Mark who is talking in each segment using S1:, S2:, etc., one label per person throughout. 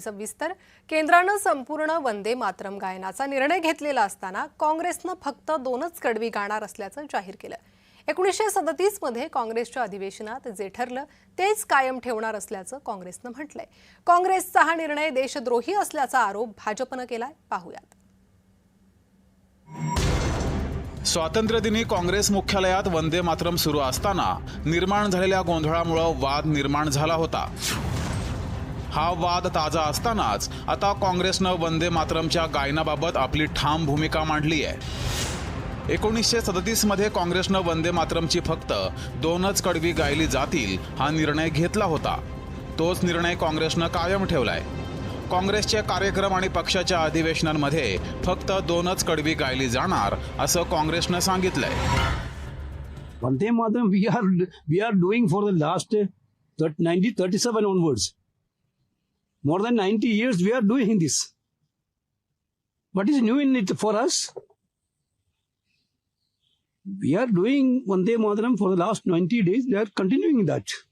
S1: सविस्तर केंद्रानं संपूर्ण वंदे मातरम गायनाचा निर्णय घेतलेला असताना काँग्रेसनं फक्त 2च कडवी गाणार असल्याचं जाहीर केलं। 1937 मध्ये काँग्रेसच्या अधिवेशनात जे ठरलं तेच कायम ठेवणार असल्याचं काँग्रेसनं म्हटलंय। काँग्रेसचा हा निर्णय देशद्रोही असल्याचा आरोप भाजपनं केलाय। पाहूयात।
S2: स्वातंत्र्यदिनी काँग्रेस मुख्यालयात वंदे मातरम सुरू असताना निर्माण झालेल्या गोंधळामुळे वाद निर्माण झाला होता। हा वाद ताजा असतानाच आता काँग्रेसनं वंदे मातरमच्या गायनाबाबत आपली ठाम भूमिका मांडली आहे। 1937 मध्ये काँग्रेसनं वंदे मातरमची फक्त 2च कडवी गायली जातील हा निर्णय घेतला होता। तोच निर्णय काँग्रेसनं कायम ठेवलाय। काँग्रेसचे कार्यक्रम आणि पक्षाच्या अधिवेशनांमध्ये फक्त 2च कडवी गायली जाणार असं काँग्रेसनं सांगितलंय।
S3: Vande Mataram we are doing for the last 1937 onwards. More than 90 years we are doing this. What is new in it for us? We are doing Vande Mataram for the last 90 days. We are continuing that.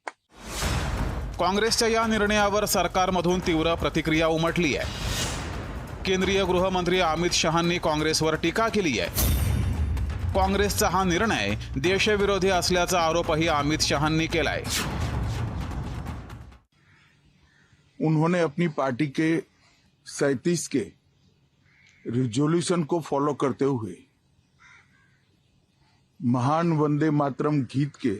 S2: काँग्रेसच्या या निर्णयावर सरकारमधून तीव्र प्रतिक्रिया उमटली आहे। केंद्रीय गृहमंत्री अमित शहांनी काँग्रेसवर टीका केली आहे। काँग्रेसचा हा निर्णय देशविरोधी असल्याचा आरोपही अमित शहांनी केलाय।
S4: उन्होंने अपनी पार्टी के 37 के रिजोल्यूशन को फॉलो करते हुए महान वंदे मातरम गीत के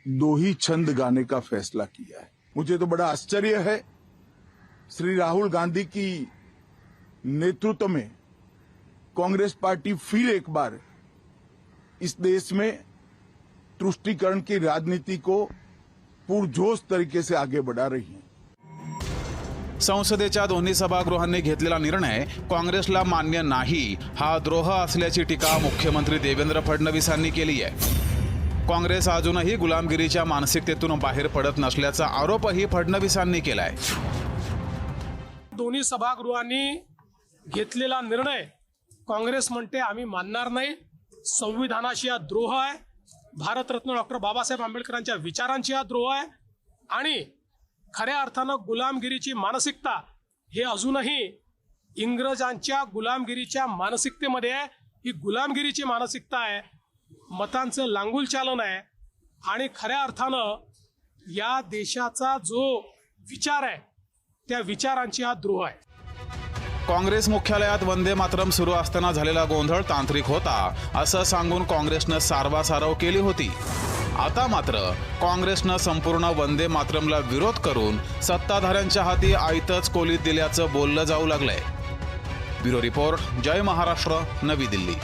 S4: 2 ही छंद गाने का फैसला किया है। मुझे तो बड़ा आश्चर्य है, श्री राहुल गांधी की नेतृत्व में कांग्रेस पार्टी फिर एक बार इस देश में तुष्टीकरण की राजनीति को पुरजोश तरीके से आगे बढ़ा रही है।
S2: संसदेच्या दोन्ही सभागृहांनी घेतलेला निर्णय काँग्रेसला मान्य नाही हा द्रोह असल्याची टीका मुख्यमंत्री देवेंद्र फडणवीसांनी केली आहे। काँग्रेस अजूनही गुलामगिरीच्या मानसिकतेतून बाहेर पडत नसल्याचा आरोपही फडणवीसांनी केलाय।
S5: दोन्ही सभागृहांनी घेतलेला निर्णय काँग्रेस म्हणते आम्ही मानणार नाही। संविधानाशी हा द्रोह आहे, भारतरत्न डॉक्टर बाबासाहेब आंबेडकरांच्या विचारांची हा द्रोह आहे आणि खऱ्या अर्थानं गुलामगिरीची मानसिकता हे अजूनही इंग्रजांच्या गुलामगिरीच्या मानसिकतेमध्ये आहे। ही गुलामगिरीची मानसिकता आहे, मतांचं लांगुल चालन आहे आणि खऱ्या अर्थानं या देशाचा जो विचार आहे त्या विचारांची हा द्रोह आहे।
S2: काँग्रेस मुख्यालयात वंदे मातरम सुरू असताना झालेला गोंधळ तांत्रिक होता असं सांगून काँग्रेसनं सारवासारव केली होती। आता मात्र काँग्रेसनं संपूर्ण वंदे मातरमला विरोध करून सत्ताधाऱ्यांच्या हाती आयतच कोलीत दिल्याचं बोललं जाऊ लागलंय। ब्युरो रिपोर्ट, जय महाराष्ट्र, नवी दिल्ली।